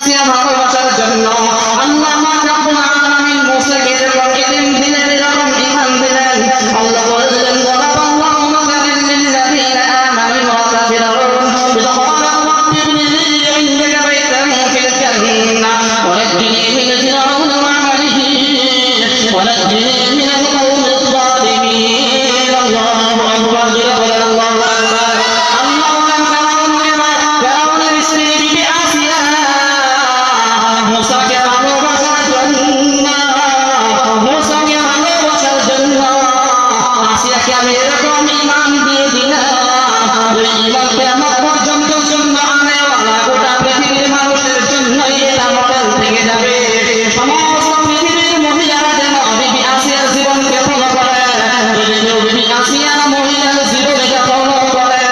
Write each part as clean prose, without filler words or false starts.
ভালোবাসার জন্য আল্লাহ রাব্বুল আলামিন মুসাকে দিলেন এরকম ঈমান দিলেন। আল্লাহ বললেন ওয়ালাল্লাহু মাসালান লিল্লাযীনা আমানু ওয়া কাফিরুন বিদখালাহু বিনি ইনদাকা বাইতান ফিল জান্নাহ ওয়া নাজ্জিনি মিন ফিরআউন ওয়া আমালিহি ওয়া নাজ্জিনি মিনাল কওমিজ যালিমিন। আল্লাহু আকবার। আল্লাহু আকবার। আমি এরকম ঈমান দিয়ে দিলাম, ওই ঈমান কিয়ামত পর্যন্ত জন্য আনেওয়ালা গোটা পৃথিবীর মানুষের জন্যই এটা মডেল থেকে যাবে। সমস্ত পৃথিবীর মহিলারা যেন বিবি আসিয়ার জীবনকে ফলো করে, বিবি আসিয়ার মহিলার জীবনকে ফলো করে।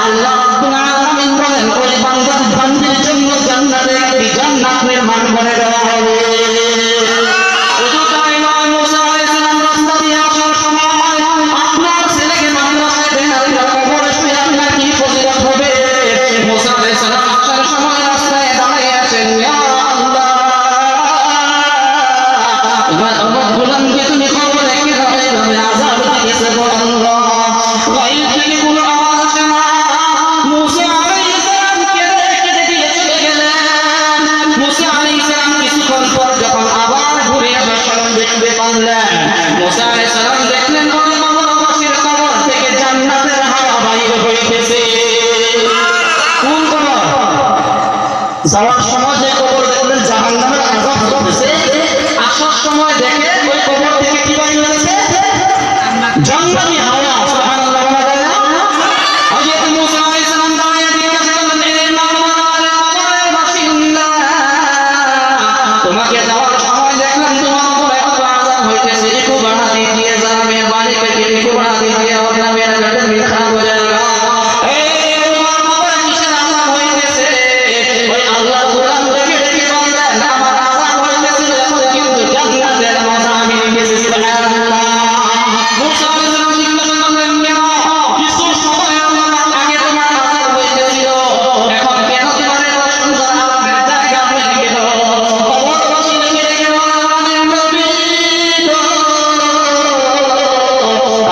আল্লাহ রাব্বুল আলামিন বলেন ওই বান্দার জন্য জান্নাতে একটি জান্নাত নির্মাণ করে দেওয়া হবে। মুসা আলাইহিস সালাম দেখলেন নবীর কবর থেকে জান্নাতের হাওয়া বাইর হইতেছে। কোন কবর? যাওয়ার সময় যে কবর দেখলেন জাহান্নামের আযাব হইতেছে, আসার সময় দেখে ওই কবর থেকে কি বাইর হচ্ছে? জান্নাতি হাওয়া। সুবহানাল্লাহ। হযরত মুসা আলাইহিস সালাম দাঁড়িয়ে জিজ্ঞাসা করলেন, এ কবরের বাসিন্দা, তোমাকে যাওয়ার সময় দেখলাম তোমার উপরে এত আযাব হইতেছে, একটু বাড়াতে দিয়ে যাবে, বাড়ি থেকে একটু বাড়াতে দিয়ে ওটা মেরা গেলে মিঠা হয়ে যাবে। এই তোমার উপরে কিসের আযাব হইতেছে? ওই আল্লাহ কোরআন থেকে দেখে বললেন আমার আযাব হইতেছে কিন্তু জান্নাতের মজা আমি নিয়েছি। সুবহানাল্লাহ। মুসা আলাইহিস সালাম জিজ্ঞাসা করলেন, কেন কিছু সময় আগে তোমার আযাব হইতেছিল, এখন কেন তোমার এত সুন্দর আযাবের জায়গা হয়ে গেল? কবরবাসী লিখে রেখে বলেন, নবী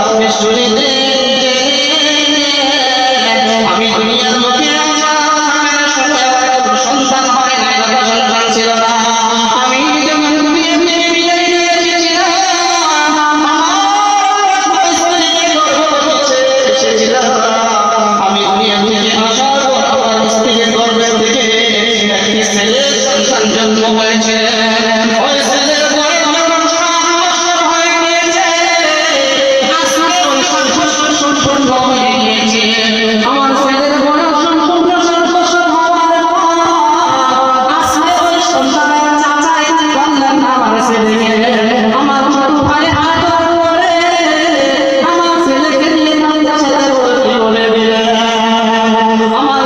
আপনি শুনতে আমি দুনিয়ার মধ্যে সন্তান হয় না, সন্তান ছিল না। আমি যখন দুনিয়া থেকে বিদায় নিয়ে এসেছিলাম, আমি দুনিয়া থেকে আসার পর আমার স্ত্রীর গর্ভে থেকে একটি ছেলে সন্তান জন্ম হয়েছে।